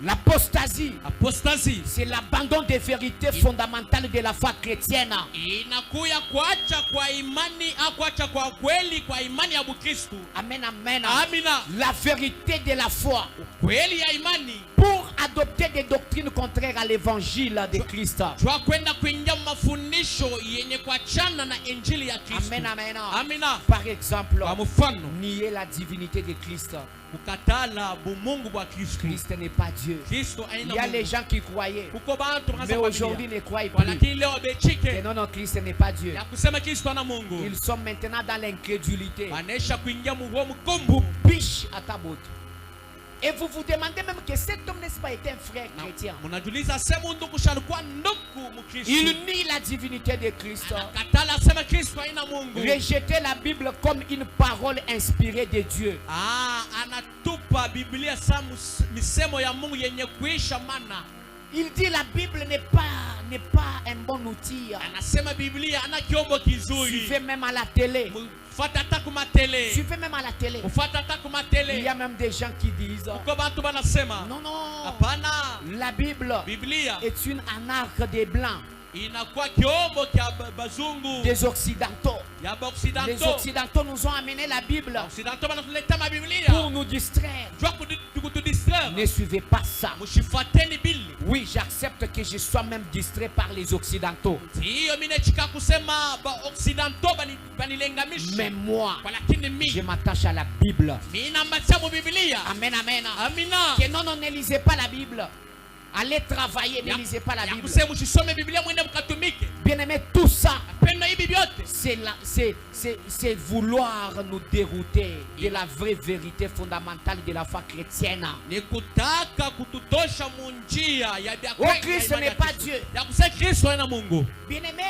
L'apostasie, c'est l'abandon des vérités fondamentales de la foi chrétienne. Amen, amen. La vérité de la foi pour adopter des doctrines contraires à l'évangile de Christ. Amen, amen. Par exemple, nier la divinité de Christ. Christ n'est pas Dieu. Il y a les gens qui croyaient, mais aujourd'hui ne croient plus. Et non, Christ n'est pas Dieu. Ils sont maintenant dans l'incrédulité. Et vous vous demandez même que cet homme n'est pas été un frère chrétien. Il nie la divinité de Christ. Rejeter la Bible comme une parole inspirée de Dieu. Il dit la Bible n'est pas un bon outil. Suivez même à la télé. Suivez même à la télé. Il y a même des gens qui disent non, la Bible est une anarque des Blancs. Des Occidentaux. Les Occidentaux nous ont amené la Bible pour nous distraire. Ne suivez pas ça. Oui, j'accepte que je sois même distrait par les Occidentaux. Mais moi, je m'attache à la Bible. Amen, amen. Que non, ne lisez pas la Bible. Allez travailler, ne lisez pas la Bible. Bien aimé, tout ça, c'est vouloir nous dérouter de la vraie vérité fondamentale de la foi chrétienne. Oh, Christ n'est pas Dieu. Bien aimé,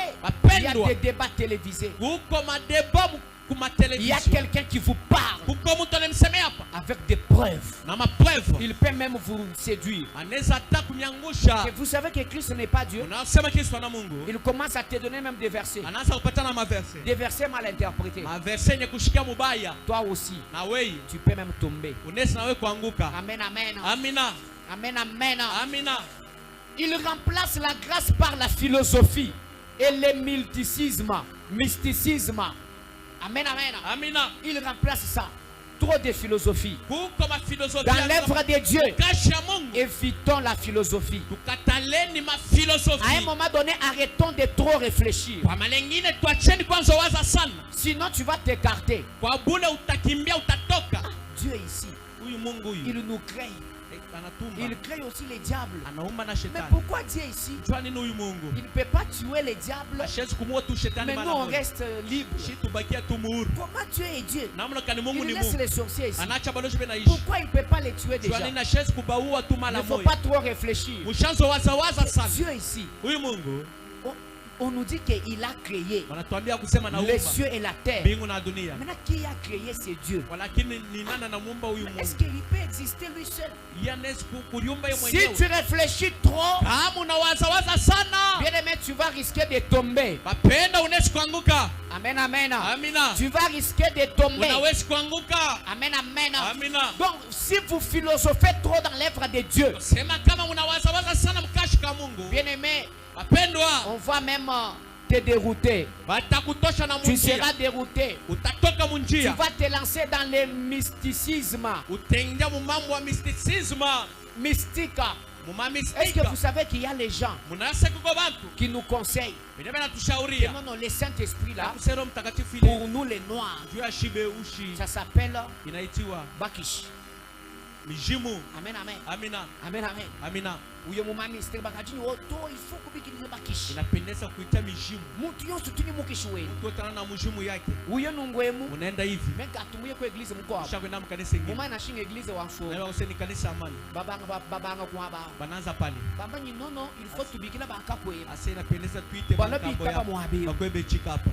il y a des débats télévisés. Il y a quelqu'un qui vous parle avec des preuves. Il peut même vous séduire. Et vous savez que Christ n'est pas Dieu. Il commence à te donner même des versets. Des versets mal interprétés. Toi aussi, tu peux même tomber. Amen, amen. Amen, amen. Il remplace la grâce par la philosophie et le mysticisme. Amen, amen. Il remplace ça. Trop de philosophie. Dans l'œuvre de Dieu, évitons la philosophie. À un moment donné, arrêtons de trop réfléchir. Sinon, tu vas t'écarter. Dieu est ici. Il nous crée. Il crée aussi les diables. Mais pourquoi Dieu est ici? Il ne peut pas tuer les diables. Mais nous on reste libres. Comment Dieu est Dieu? Il laisse les sorciers ici. Pourquoi il ne peut pas les tuer déjà? Il ne faut pas trop réfléchir. Dieu est ici. On nous dit qu'il a créé les cieux et la terre. Maintenant, qui a créé ces dieux? Est-ce qu'il peut exister lui seul? Si tu réfléchis trop, bien aimé, tu vas risquer de tomber. Amen, amen. Tu vas risquer de tomber. Amen, amen. Donc, si vous philosophez trop dans l'œuvre de Dieu, bien aimé, on va même te dérouter. Tu seras dérouté. Tu vas te lancer dans le mysticisme. Mystique. Est-ce que vous savez qu'il y a les gens qui nous conseillent que non, le Saint-Esprit là, pour nous les Noirs, ça s'appelle Bakish. Amen, amen. Amen, amen. Il faut kubikiriza Bakish. Inapendeza kuita mizimu. Mtu yose tuni mukishi wenu. Kutana na mzimu yake. Uyo nungwemu. Unaenda hivi. Menga atumuye kwa eglise mko hapo. Shakwenda mkanisa ingine. Mama na shinga eglise wanfo. Na wewe useni kanisa amani. Babanga kwa haba. Bananza pale. Baba ni nono, il faut tubikila bakakwe. Asa inapendeza tuite mambo yao. Bakwebe chika hapa.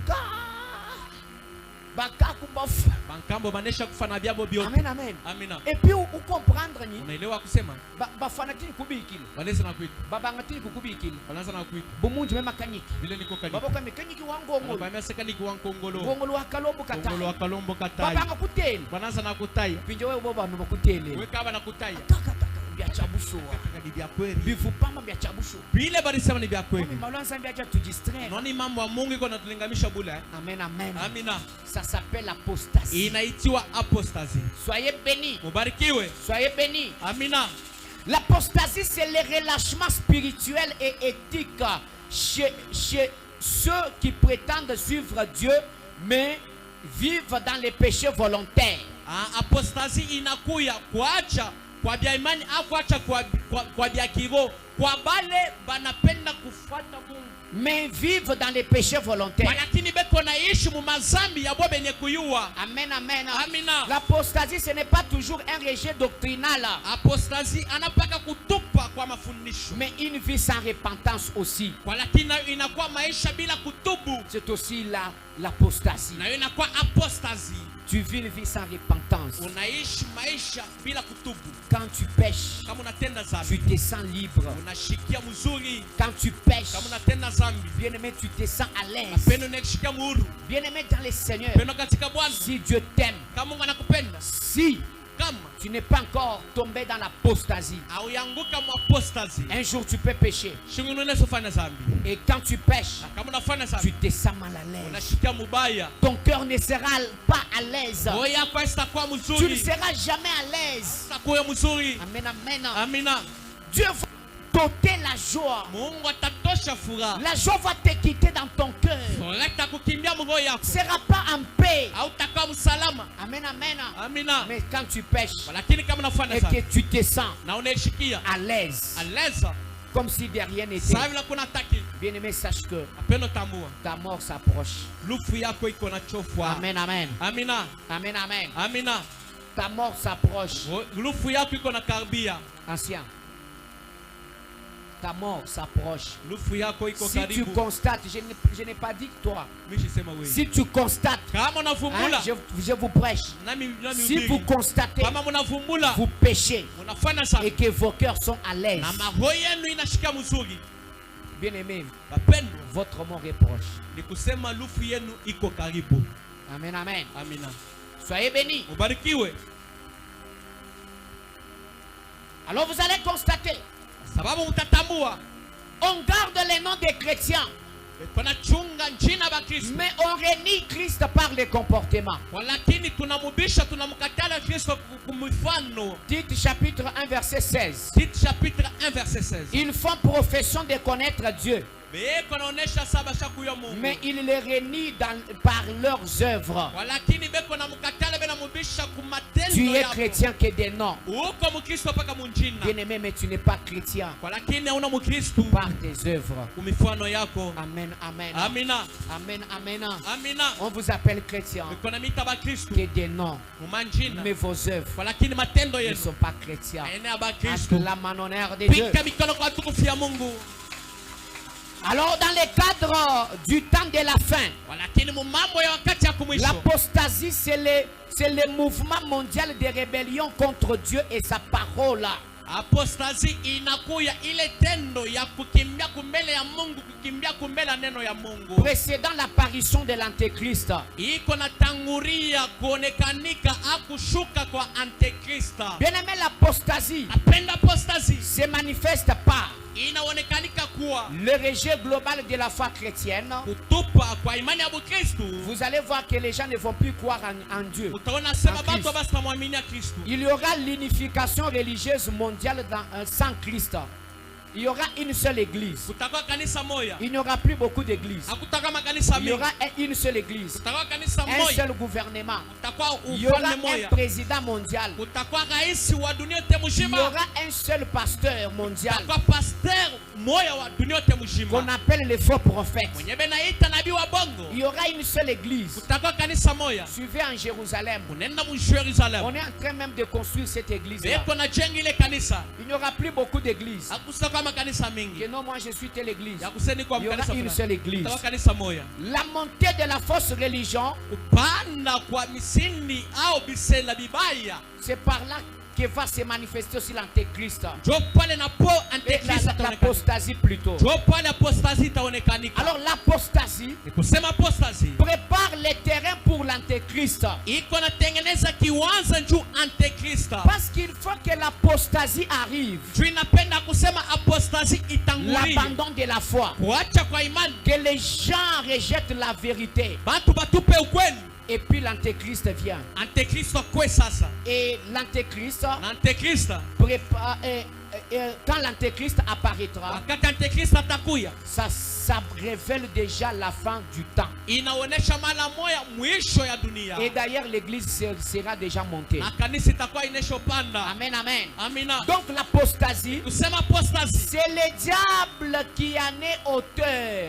bankambo banesha kufana byabo byote. Amen, amen. Amina. Et puis vous comprendre ni unaelewa kusema bafanatini kubikile wanaweza na kuita babangatini kukubikile wanaanza na kuita bumunji mema kaniki vile niko kaniki baba kwa mekaniki wangu ngolo baba mekaniki wangu ngolo ngolo wa kalombo katai ngolo wa kalombo katai babanga kutele wanaanza na kutai pinjo wewe baba no bakutele wewe kama na kutai kaka bya chabusho kaka bya kweli bivupamba bya chabusho bile balisema ni bya kweli malonza mbya cha tudistraire nani mambo ya Mungu iko natulingamisha bula amen amen amina ça s'appelle apostasie inaitwa apostasie soyez bénis mubarikiwe soyez bénis amina. L'apostasie, c'est le relâchement spirituel et éthique chez ceux qui prétendent suivre Dieu, mais vivent dans les péchés volontaires. Apostasie inakuya kuacha kwa bia imani au kuacha kwa bia kiroho kwa bale banapenda kufuata Mungu mais vivent dans les péchés volontaires. Lakini beko naishi mu mazambi ya bobe benye kuyua. Amen, amen. Amina. L'apostasie, ce n'est pas toujours un rejet doctrinal. Apostasie anapaka kutupa kwa mafundisho. Mais une vie sans repentance aussi. Kwa lakini inakuwa maisha bila kutubu. C'est aussi l'apostasie. Na inakuwa apostasie. Tu vis une vie sans repentance. Unaishi maisha bila kutubu. Quand tu pêches, kama unatenda zambi, tu te sens libre. Unashikia mzuri. Quand tu pêches, kama unatenda zambi, bien-aimé, tu te sens à l'aise. Mapendo unashikia muhuru. Bien-aimé dans le Seigneur, pendo katika Bwana. Si Dieu t'aime, kama Mungu anakupenda, si kama tu n'es pas encore tombé dans l'apostasie, un jour tu peux pécher. Et quand tu pêches, tu te sens mal à l'aise. Ton cœur ne sera pas à l'aise. Tu ne seras jamais à l'aise. Amen, amen. Dieu va t'ôter la joie. La joie va te quitter dans ton cœur. Tu ne seras pas en paix. Amen, amen. Mais quand tu pêches et que tu te sens à l'aise, comme si de rien n'était, bien-aimé, sache que ta mort s'approche. Amen, amen. Amen, amen. Ta mort s'approche. Ancien. Ta mort s'approche. Si tu constates, je n'ai pas dit que toi. Si tu constates, je vous prêche. Si vous constatez, vous péchez et que vos cœurs sont à l'aise, bien aimé, votre mort est proche. Amen, amen. Soyez bénis. Alors vous allez constater. On garde les noms des chrétiens, mais on renie Christ par les comportements. Tite chapitre 1 verset 16. Ils font profession de connaître Dieu, mais ils les renient par leurs œuvres. Tu es chrétien que des noms. Bien-aimé, mais tu n'es pas chrétien par tes œuvres. Amen, amen. Amen, amen. On vous appelle chrétien que des noms, mais vos œuvres ne sont pas chrétiens. Acclame en honneur de Dieu. Alors dans le cadre du temps de la fin, l'apostasie c'est le mouvement mondial de rébellion contre Dieu et sa parole. Apostasie inakuya ile tendo ya kukimbia kumbele ya Mungu, kukimbia kumbele neno ya Mungu. Précédant l'apparition de l'antéchrist. Iko natangulia kuonekanika akushuka kwa antéchrist. Bien-aimé, l'apostasie se manifeste par le rejet global de la foi chrétienne. Vous allez voir que les gens ne vont plus croire en Dieu. Il y aura l'unification religieuse mondiale sans Christ. Il y aura une seule église. Il n'y aura plus beaucoup d'églises. Il y aura une seule église. Un seul gouvernement. Il y aura un président mondial. Il y aura un seul pasteur mondial qu'on appelle les faux prophètes. Il y aura une seule église. Suivez en Jérusalem. On est en train même de construire cette église. Il n'y aura plus beaucoup d'églises. Que non, moi je suis telle église. Il y aura une seule église. La montée de la fausse religion, c'est par là que va se manifester aussi l'antéchrist. L'apostasie plutôt. Alors l'apostasie prépare les terrains pour l'antéchrist. Parce qu'il faut que l'apostasie arrive. L'abandon de la foi. Que les gens rejettent la vérité. Et puis l'antéchrist vient. Et l'antéchrist prépare. Quand l'antéchrist apparaîtra, ça révèle déjà la fin du temps. Et d'ailleurs l'église sera déjà montée. Amen, amen. Donc l'apostasie, c'est le diable qui en est auteur.